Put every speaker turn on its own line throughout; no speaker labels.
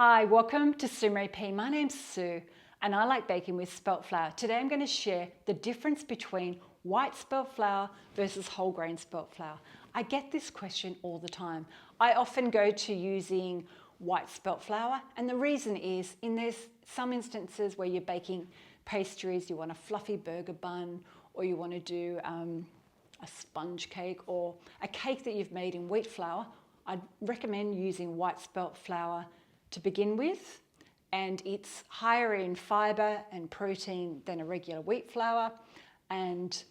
Hi, welcome to Maree. My name's Sue and I like baking with spelt flour. Today I'm going to share the difference between white spelt flour versus whole grain spelt flour. I get this question all the time. I often go to using white spelt flour, and the reason is there's some instances where you're baking pastries, you want a fluffy burger bun, or you want to do a sponge cake or a cake that you've made in wheat flour. I'd recommend using white spelt flour to begin with, and it's higher in fibre and protein than a regular wheat flour. And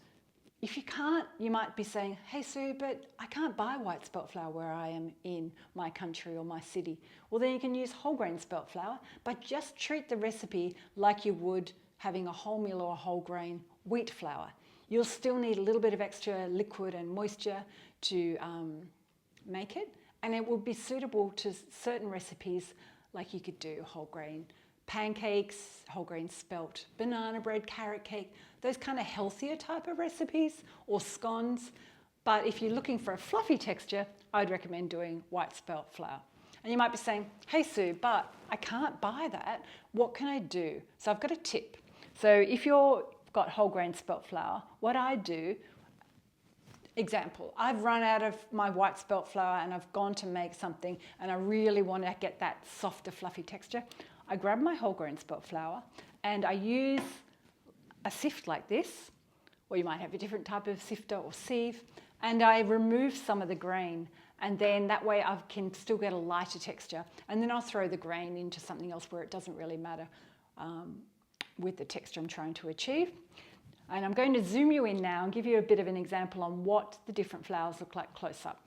if you can't, you might be saying, hey Sue, but I can't buy white spelt flour where I am in my country or my city. Well, then you can use whole grain spelt flour, but just treat the recipe like you would having a wholemeal or a whole grain wheat flour. You'll still need a little bit of extra liquid and moisture to make it, and it will be suitable to certain recipes, like you could do whole grain pancakes, whole grain spelt banana bread, carrot cake, those kind of healthier type of recipes, or scones. But if you're looking for a fluffy texture, I'd recommend doing white spelt flour. And you might be saying, hey Sue, but I can't buy that. What can I do? So I've got a tip. So if you've got whole grain spelt flour, what I do, example, I've run out of my white spelt flour and I've gone to make something and I really want to get that softer, fluffy texture. I grab my whole grain spelt flour and I use a sift like this, or you might have a different type of sifter or sieve, and I remove some of the grain, and then that way I can still get a lighter texture, and then I'll throw the grain into something else where it doesn't really matter with the texture I'm trying to achieve. And I'm going to zoom you in now and give you a bit of an example on what the different flours look like close up.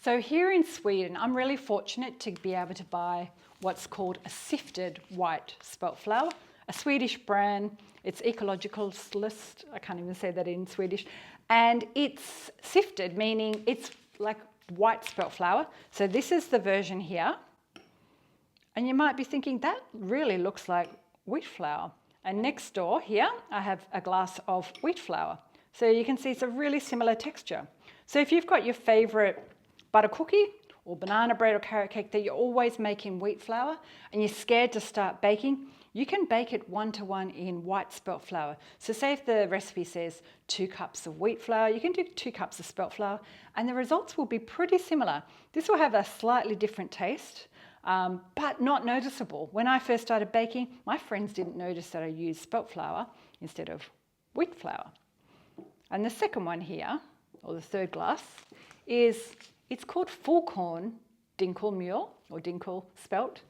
So here in Sweden, I'm really fortunate to be able to buy what's called a sifted white spelt flour, a Swedish brand. It's ecologicalist, I can't even say that in Swedish. And it's sifted, meaning it's like white spelt flour. So this is the version here. And you might be thinking, that really looks like wheat flour. And next door here, I have a glass of wheat flour. So you can see it's a really similar texture. So if you've got your favorite butter cookie or banana bread or carrot cake that you're always making wheat flour and you're scared to start baking, you can bake it 1-to-1 in white spelt flour. So say if the recipe says 2 cups of wheat flour, you can do 2 cups of spelt flour, and the results will be pretty similar. This will have a slightly different taste, but not noticeable. When I first started baking, my friends didn't notice that I used spelt flour instead of wheat flour. And the second one here, or the third glass, it's called FULKORN dinkelmeal, or dinkel spelt.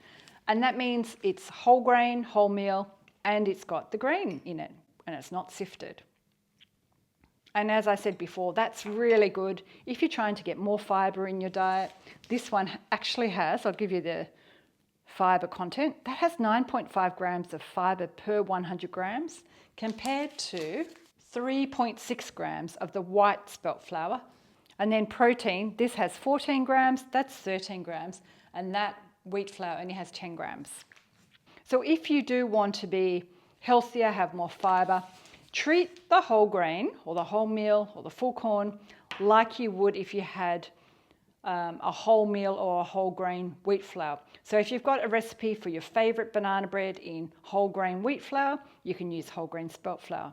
And that means it's whole grain, wholemeal, and it's got the grain in it, and it's not sifted. And as I said before, that's really good if you're trying to get more fibre in your diet. This one actually has, I'll give you the fibre content, that has 9.5 grams of fibre per 100 grams compared to 3.6 grams of the white spelt flour. And then protein, this has 14 grams, that's 13 grams, and that wheat flour only has 10 grams. So if you do want to be healthier, have more fibre, treat the whole grain or the wholemeal or the FULKORN like you would if you had a wholemeal or a whole grain wheat flour. So if you've got a recipe for your favourite banana bread in whole grain wheat flour, you can use whole grain spelt flour.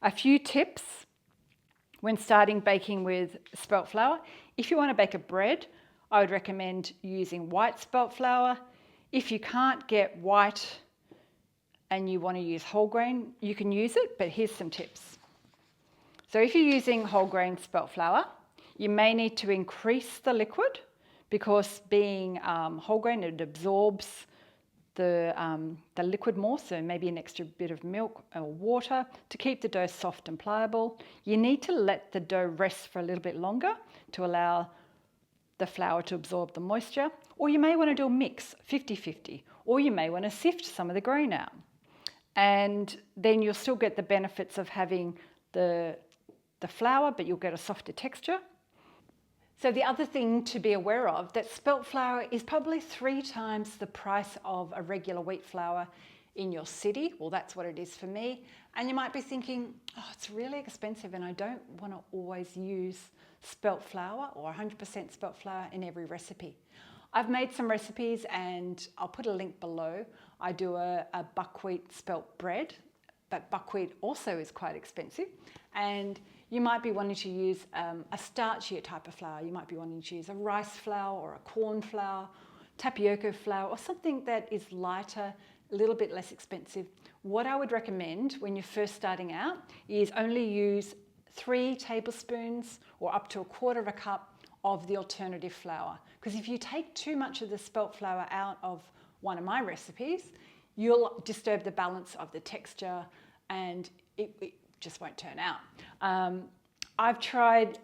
A few tips when starting baking with spelt flour. If you want to bake a bread, I would recommend using white spelt flour. If you can't get white and you want to use whole grain, you can use it, but here's some tips. So if you're using whole grain spelt flour, you may need to increase the liquid, because being whole grain, it absorbs the liquid more, so maybe an extra bit of milk or water to keep the dough soft and pliable. You need to let the dough rest for a little bit longer to allow the flour to absorb the moisture, or you may want to do a mix, 50-50, or you may want to sift some of the grain out. And then you'll still get the benefits of having the flour, but you'll get a softer texture. So the other thing to be aware of, that spelt flour is probably 3 times the price of a regular wheat flour in your city. Well, that's what it is for me. And you might be thinking, oh, it's really expensive and I don't want to always use spelt flour or 100% spelt flour in every recipe. I've made some recipes and I'll put a link below. I do a buckwheat spelt bread, but buckwheat also is quite expensive. And you might be wanting to use a starchier type of flour. You might be wanting to use a rice flour or a corn flour, tapioca flour, or something that is lighter, a little bit less expensive. What I would recommend when you're first starting out is only use 3 tablespoons or up to 1/4 cup of the alternative flour. Because if you take too much of the spelt flour out of one of my recipes, you'll disturb the balance of the texture and it just won't turn out. I've tried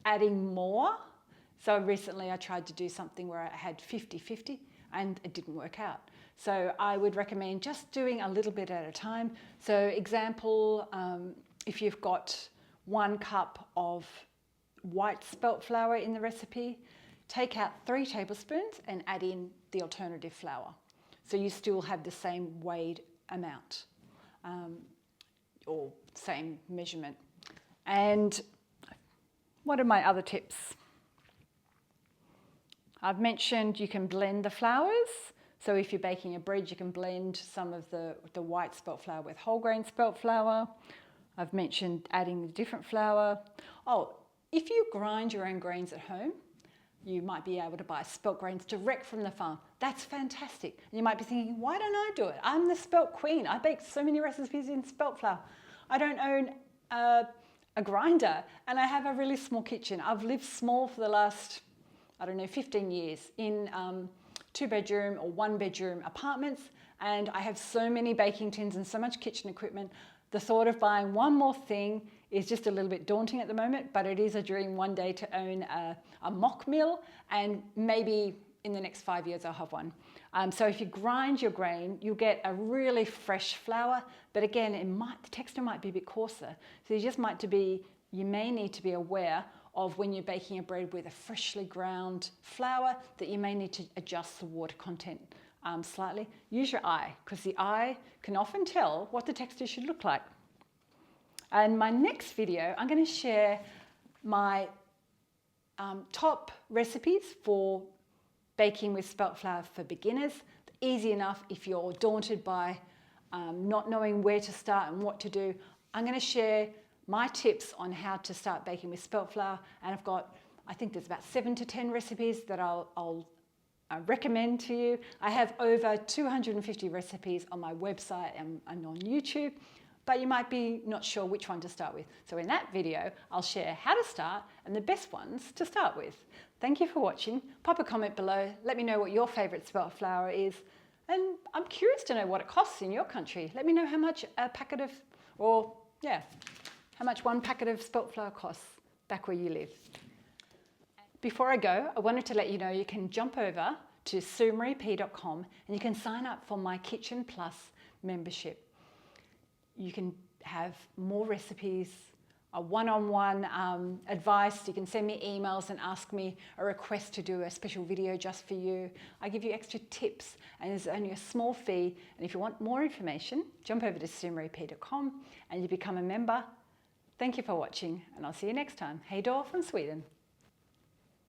adding more. So recently I tried to do something where I had 50-50 and it didn't work out. So I would recommend just doing a little bit at a time. So example, if you've got 1 cup of white spelt flour in the recipe, take out 3 tablespoons and add in the alternative flour. So you still have the same weighed amount or same measurement. And what are my other tips? I've mentioned you can blend the flours. So if you're baking a bread, you can blend some of the white spelt flour with whole grain spelt flour. I've mentioned adding the different flour. Oh, if you grind your own grains at home, you might be able to buy spelt grains direct from the farm. That's fantastic. And you might be thinking, why don't I do it? I'm the spelt queen. I bake so many recipes in spelt flour. I don't own a grinder and I have a really small kitchen. I've lived small for the last, 15 years in 2-bedroom or 1-bedroom apartments, and I have so many baking tins and so much kitchen equipment. The thought of buying one more thing is just a little bit daunting at the moment, but it is a dream one day to own a mock mill, and maybe in the next 5 years I'll have one. So if you grind your grain, you'll get a really fresh flour, but again, the texture might be a bit coarser. So you may need to be aware of when you're baking a bread with a freshly ground flour that you may need to adjust the water content slightly. Use your eye, because the eye can often tell what the texture should look like. And my next video, I'm going to share my top recipes for baking with spelt flour for beginners. Easy enough if you're daunted by not knowing where to start and what to do. I'm going to share my tips on how to start baking with spelt flour, and I think there's about 7 to 10 recipes that I'll recommend to you. I have over 250 recipes on my website and on YouTube, but you might be not sure which one to start with. So in that video, I'll share how to start and the best ones to start with. Thank you for watching. Pop a comment below. Let me know what your favorite spelt flour is. And I'm curious to know what it costs in your country. Let me know how much how much 1 packet of spelt flour costs back where you live. Before I go, I wanted to let you know you can jump over to suemareep.com and you can sign up for my Kitchen Plus membership. You can have more recipes, a one-on-one advice. You can send me emails and ask me a request to do a special video just for you. I give you extra tips and there's only a small fee. And if you want more information, jump over to suemareep.com and you become a member. Thank you for watching, and I'll see you next time. Hej då from Sweden.